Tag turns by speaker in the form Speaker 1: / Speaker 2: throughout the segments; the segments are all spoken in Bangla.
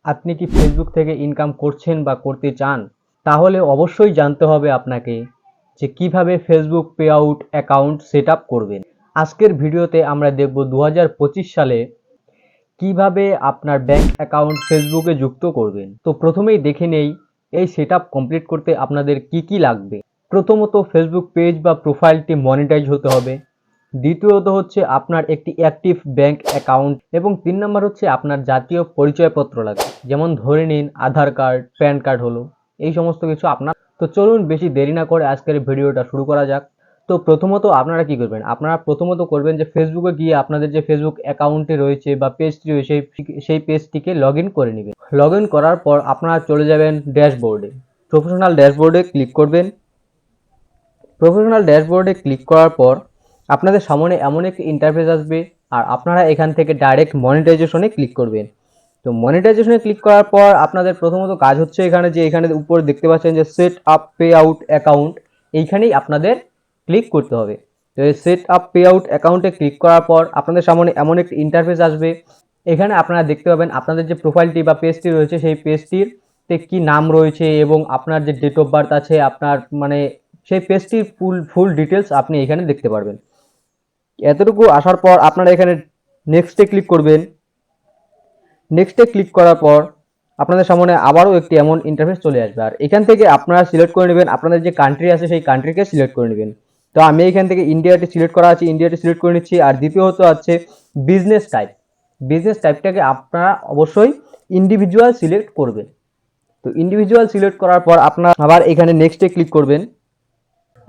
Speaker 1: আপনি কি ফেসবুক থেকে ইনকাম করছেন বা করতে চান? তাহলে অবশ্যই জানতে হবে আপনাকে যে কিভাবে Facebook pay out account set up করবেন। আজকের ভিডিওতে আমরা দেখব 2025 সালে কিভাবে আপনার ব্যাংক অ্যাকাউন্ট ফেসবুকে যুক্ত করবেন। তো প্রথমেই দেখে নেই এই সেট আপ কমপ্লিট করতে আপনাদের কি কি লাগবে। প্রথমত ফেসবুক পেজ বা প্রোফাইলটি মনিটাইজ হতে হবে। দ্বিতীয়ত হচ্ছে আপনার একটি অ্যাক্টিভ ব্যাংক অ্যাকাউন্ট এবং 3 নম্বর হচ্ছে আপনার জাতীয় পরিচয়পত্র লাগবে। যেমন ধরে নিন আধার কার্ড, প্যান কার্ড হলো, এই সমস্ত কিছু আপনার। তো চলুন বেশি দেরি না করে আজকের ভিডিওটা শুরু করা যাক। তো প্রথমত আপনারা কি করবেন? আপনারা প্রথমত করবেন যে ফেসবুকে গিয়ে আপনাদের যে ফেসবুক অ্যাকাউন্টটি রয়েছে বা পেজটি রয়েছে সেই পেজটিকে লগ ইন করে নেবেন। লগ ইন করার পর আপনারা চলে যাবেন ড্যাশবোর্ডে। প্রফেশনাল ড্যাশবোর্ডে ক্লিক করবেন। প্রফেশনাল ড্যাশবোর্ডে ক্লিক করার পর আপনাদের সামনে এমন একটি ইন্টারফেস আসবে আর আপনারা এখান থেকে ডাইরেক্ট মনিটাইজেশনে ক্লিক করবেন। তো মনিটাইজেশনে ক্লিক করার পর আপনাদের প্রথমত কাজ হচ্ছে এখানে উপর দেখতে পাচ্ছেন যে set up pay out account, এইখানেই আপনাদের ক্লিক করতে হবে। তো এই সেট আপ পে আউট অ্যাকাউন্টে ক্লিক করার পর আপনাদের সামনে এমন একটি ইন্টারফেস আসবে। এখানে আপনারা দেখতে পাবেন আপনাদের যে প্রোফাইলটি বা পেজটি রয়েছে সেই পেজটির কি নাম রয়েছে এবং আপনার যে ডেট অফ বার্থ আছে, আপনার সেই পেজটির ফুল ডিটেলস আপনি এখানে দেখতে পারবেন। এতটুকু আসার পর আপনারা এখানে নেক্সটে ক্লিক করবেন। নেক্সটে ক্লিক করার পর আপনাদের সামনে আবারও একটি এমন ইন্টারফেস চলে আসবে আর এখান থেকে আপনারা সিলেক্ট করে নেবেন আপনাদের যে কান্ট্রি আছে সেই কান্ট্রিকে সিলেক্ট করে নেবেন। তো আমি এখান থেকে ইন্ডিয়াটি সিলেক্ট করা আছে, ইন্ডিয়াটি সিলেক্ট করে নিচ্ছি। আর দ্বিতীয়ত আছে বিজনেস টাইপ। বিজনেস টাইপটাকে আপনারা অবশ্যই ইন্ডিভিজুয়াল সিলেক্ট করবেন। তো ইন্ডিভিজুয়াল সিলেক্ট করার পর আপনারা আবার এখানে নেক্সটে ক্লিক করবেন।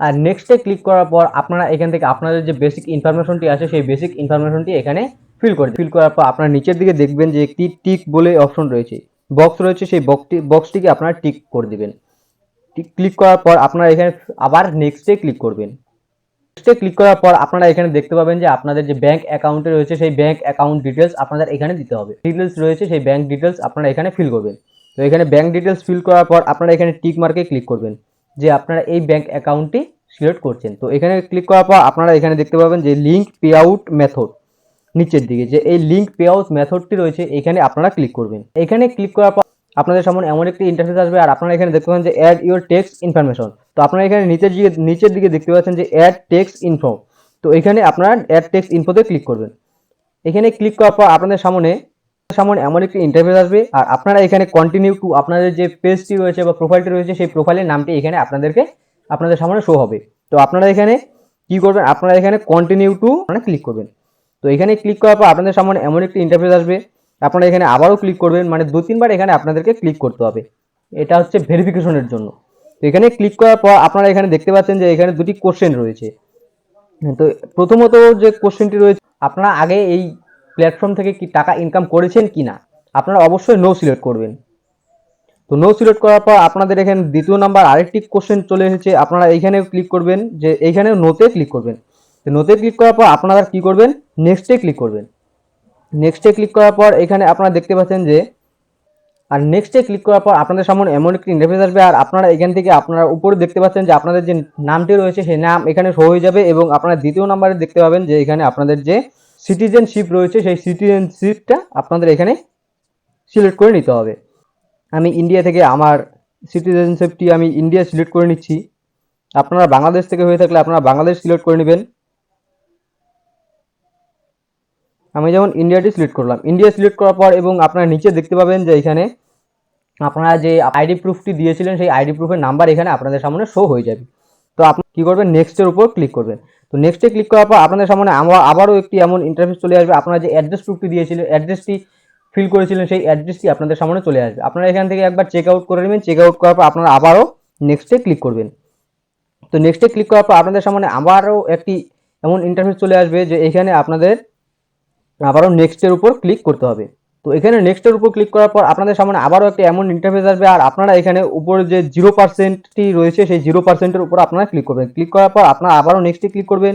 Speaker 1: আর নেক্সটে ক্লিক করার পর আপনারা এখান থেকে আপনাদের যে বেসিক ইনফরমেশনটি আছে সেই বেসিক ইনফরমেশনটি এখানে ফিল করার পর আপনারা নিচের দিকে দেখবেন যে একটি টিক বলে অপশন রয়েছে, বক্স রয়েছে, সেই বক্সটিকে আপনারা টিক করে দিবেন। ক্লিক করার পর আপনারা এখানে আবার নেক্সটে ক্লিক করবেন। নেক্সটে ক্লিক করার পর আপনারা এখানে দেখতে পাবেন যে আপনাদের যে ব্যাংক অ্যাকাউন্টে রয়েছে সেই ব্যাংক অ্যাকাউন্ট ডিটেলস আপনাদের এখানে দিতে হবে। ডিটেলস রয়েছে সেই ব্যাংক ডিটেলস আপনারা এখানে ফিল করবেন। তো এখানে ব্যাংক ডিটেলস ফিল করার পর আপনারা এখানে টিক মার্কে ক্লিক করবেন যে আপনারা এই ব্যাংক অ্যাকাউন্টটি সিলেক্ট করছেন। তো এখানে ক্লিক করার পর আপনারা এখানে দেখতে পাবেন যে লিঙ্ক পে আউট মেথড, নিচের দিকে যে এই লিঙ্ক পে আউট মেথডটি রয়েছে এখানে আপনারা ক্লিক করবেন। এখানে ক্লিক করার পর আপনাদের সামনে এমন একটি ইন্টারফেস আসবে আর আপনারা এখানে দেখতে পাবেন যে অ্যাড ইউর টেক্সট ইনফরমেশন। তো আপনারা এখানে নিচের দিকে দেখতে পাচ্ছেন যে অ্যাড টেক্সট ইনফো। তো এখানে আপনারা অ্যাড টেক্সট ইনফোতে ক্লিক করবেন। এখানে ক্লিক করার পর আপনাদের সামনে এমন একটি ইন্টারফেস আসবে আর আপনারা এখানে কন্টিনিউ টু আপনাদের যে পেজটি রয়েছে বা প্রোফাইলটি রয়েছে সেই প্রোফাইলের নামটি এখানে আপনাদের সামনে শো হবে। তো আপনারা এখানে কি করবেন? আপনারা এখানে কন্টিনিউ টু ক্লিক করবেন। তো এখানে ক্লিক করার পর আপনাদের সামনে এমন একটি ইন্টারফেস আসবে, আপনারা এখানে আবারও ক্লিক করবেন, মানে 2-3 বার এখানে আপনাদেরকে ক্লিক করতে হবে। এটা হচ্ছে ভেরিফিকেশনের জন্য। তো এখানে ক্লিক করার পর আপনারা এখানে দেখতে পাচ্ছেন যে এখানে দুটি কোশ্চেন রয়েছে। তো প্রথমত যে কোশ্চেনটি রয়েছে, আপনারা আগে এই প্ল্যাটফর্ম থেকে কি টাকা ইনকাম করেছেন কিনা, আপনারা অবশ্যই নো সিলেক্ট করবেন। তো নো সিলেক্ট করার পর আপনাদের এখানে দ্বিতীয় নাম্বার আরেকটি কোশ্চেন চলে এসেছে, আপনারা এইখানে ক্লিক করবেন, যে এইখানে নোতে ক্লিক করবেন। তো নোতে ক্লিক করার পর আপনারা কি করবেন? নেক্সটে ক্লিক করবেন। নেক্সটে ক্লিক করার পর এখানে আপনারা দেখতে পাচ্ছেন যে আর নেক্সটে ক্লিক করার পর আপনাদের সামনে এমন একটি ইন্টারফেস আসবে আর আপনারা এখান থেকে আপনারা উপরে দেখতে পাচ্ছেন যে আপনাদের যে নামটি রয়েছে সেই নাম এখানে শো হয়ে যাবে এবং আপনারা দ্বিতীয় নাম্বারে দেখতে পাবেন যে এখানে আপনাদের যে সিটিজেনশিপ রয়েছে সেই সিটিজেনশিপটা আপনাদের এখানে সিলেক্ট করে নিতে হবে। আমি ইন্ডিয়া থেকে আমার সিটিজেনশিপটি আমি ইন্ডিয়া সিলেক্ট করে নিচ্ছি। আপনারা বাংলাদেশ থেকে হয়ে থাকলে আপনারা বাংলাদেশ সিলেক্ট করে নেবেন। আমি যেমন ইন্ডিয়াটি সিলেক্ট করলাম। ইন্ডিয়া সিলেক্ট করার পর এবং আপনারা নিচে দেখতে পাবেন যে এখানে আপনারা যে আইডি প্রুফটি দিয়েছিলেন সেই আইডি প্রুফের নাম্বার এখানে আপনাদের সামনে শো হয়ে যাবে। তো আপনি কি করবেন? নেক্সটের উপর ক্লিক করবেন। তো নেক্সটে ক্লিক করার পর আপনাদের সামনে আবারও একটি এমন ইন্টারফেস চলে আসবে, আপনারা যে অ্যাড্রেস প্রুফটি দিয়েছিলেন, অ্যাড্রেসটি ফিল করেছিলেন সেই অ্যাড্রেসটি আপনাদের সামনে চলে আসবে। আপনারা এখান থেকে একবার চেক আউট করে নেবেন। চেক আউট করার পর আপনারা আবারও নেক্সটে ক্লিক করবেন। তো নেক্সটে ক্লিক করার পর আপনাদের সামনে আবারও একটি এমন ইন্টারফেস চলে আসবে যে এখানে আপনাদের আবারও নেক্সটের উপর ক্লিক করতে হবে। তো এখানে নেক্সটের উপর ক্লিক করার পর আপনাদের সামনে আবারও একটা এমন ইন্টারফেস আসবে আর আপনারা এখানে উপরে যে 0%টি রয়েছে সেই 0%-এর উপর আপনারা ক্লিক করবেন। ক্লিক করার পর আপনারা আবারও নেক্সটে ক্লিক করবেন।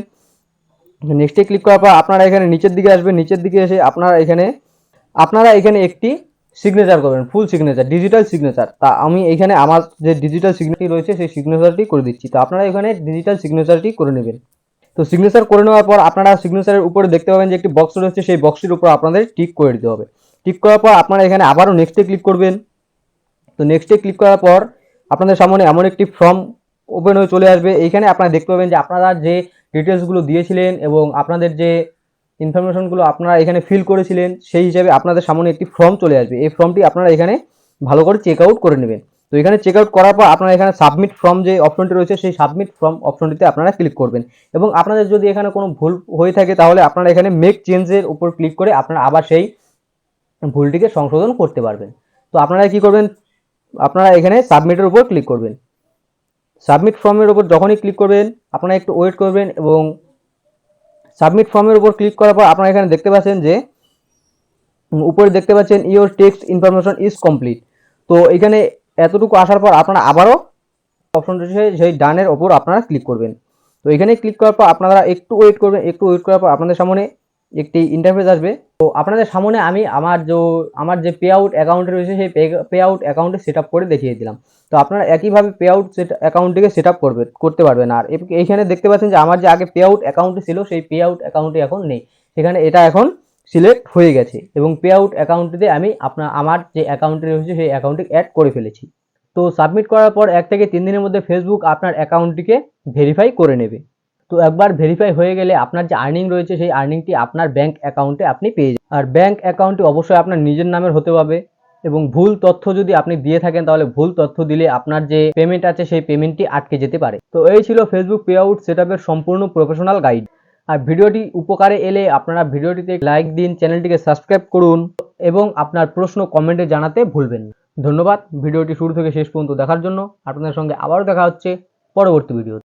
Speaker 1: নেক্সটে ক্লিক করার পর আপনারা এখানে নিচের দিকে আসবেন। নিচের দিকে এসে আপনারা এখানে একটি সিগনেচার করবেন, ফুল সিগনেচার, ডিজিটাল সিগনেচার। তা আমি এখানে আমার যে ডিজিটাল সিগনেচারটি রয়েছে সেই সিগনেচারটি করে দিচ্ছি। তো আপনারা এখানে ডিজিটাল সিগনেচারটি করে নেবেন। তো সিগনেচার করে নেওয়ার পর আপনারা সিগনেচারের উপরে দেখতে পাবেন যে একটি বক্স রয়েছে, সেই বক্সটির উপর আপনাদের টিক করে দিতে হবে। ক্লিক করার পর আপনারা এখানে আবারও নেক্সটে ক্লিক করবেন। তো নেক্সটে ক্লিক করার পর আপনাদের সামনে এমন একটি ফর্ম ওপেন হয়ে চলে আসবে। এইখানে আপনারা দেখতে পাবেন যে আপনারা যে ডিটেলসগুলো দিয়েছিলেন এবং আপনাদের যে ইনফরমেশনগুলো আপনারা এখানে ফিল করেছিলেন সেই হিসাবে আপনাদের সামনে একটি ফর্ম চলে আসবে। এই ফর্মটি আপনারা এখানে ভালো করে চেক আউট করে নেবেন। তো এখানে চেক আউট করার পর আপনারা এখানে সাবমিট ফর্ম যে অপশনটি রয়েছে সেই সাবমিট ফর্ম অপশনটিতে আপনারা ক্লিক করবেন এবং আপনাদের যদি এখানে কোনো ভুল হয়ে থাকে তাহলে আপনারা এখানে মেক চেঞ্জের উপর ক্লিক করে আপনারা আবার সেই ভুলটিকে সংশোধন করতে পারবেন। তো আপনারা কি করবেন, আপনারা এখানে সাবমিটের উপর ক্লিক করবেন। সাবমিট ফর্মের উপর যখনই ক্লিক করবেন আপনারা একটু ওয়েট করবেন এবং সাবমিট ফর্মের উপর ক্লিক করার পর আপনারা এখানে দেখতে পাচ্ছেন যে উপরে দেখতে পাচ্ছেন your text information is complete. তো এখানে এতটুকু আসার পর আপনারা আবারও অপশন রয়েছে সেই ডানের ওপর আপনারা ক্লিক করবেন। তো এখানে ক্লিক করার পর আপনারা একটু ওয়েট করবেন। একটু ওয়েট করার পর আপনাদের সামনে একটি ইন্টারফেস আসবে। তো আপনাদের সামনে আমি আমার যে পে আউট অ্যাকাউন্টে রয়েছে সেই পে আউট অ্যাকাউন্টে সেট আপ করে দেখিয়ে দিলাম। তো আপনারা একইভাবে পে আউট অ্যাকাউন্টটিকে সেট আপ করতে পারবেন। আর এইখানে দেখতে পাচ্ছেন যে আমার যে আগে পে আউট অ্যাকাউন্টে ছিল সেই পে আউট অ্যাকাউন্টে এখন নেই, সেখানে এটা এখন সিলেক্ট হয়ে গেছে এবং পে আউট অ্যাকাউন্টটিতে আমি আমার যে অ্যাকাউন্টে রয়েছে সেই অ্যাকাউন্টে অ্যাড করে ফেলেছি। তো সাবমিট করার পর 1 থেকে 3 দিনের মধ্যে ফেসবুক আপনার অ্যাকাউন্টটিকে ভেরিফাই করে নেবে। তো একবার ভেরিফাই হয়ে গেলে আপনার যে আর্নিং রয়েছে সেই আর্নিংটি আপনার ব্যাংক অ্যাকাউন্টে আপনি পেয়ে যাবেন। আর ব্যাংক অ্যাকাউন্টটি অবশ্যই আপনার নিজের নামের হতে হবে এবং ভুল তথ্য যদি আপনি দিয়ে থাকেন তাহলে ভুল তথ্য দিলে আপনার যে পেমেন্ট আছে সেই পেমেন্টটি আটকে যেতে পারে। তো এই ছিল ফেসবুক পে আউট সেটআপের সম্পূর্ণ প্রফেশনাল গাইড। আর ভিডিওটি উপকারে এলে আপনারা ভিডিওটিতে লাইক দিন, চ্যানেলটিকে সাবস্ক্রাইব করুন এবং আপনার প্রশ্ন কমেন্টে জানাতে ভুলবেন না। ধন্যবাদ ভিডিওটি শুরু থেকে শেষ পর্যন্ত দেখার জন্য। আপনাদের সঙ্গে আবারও দেখা হচ্ছে পরবর্তী ভিডিও।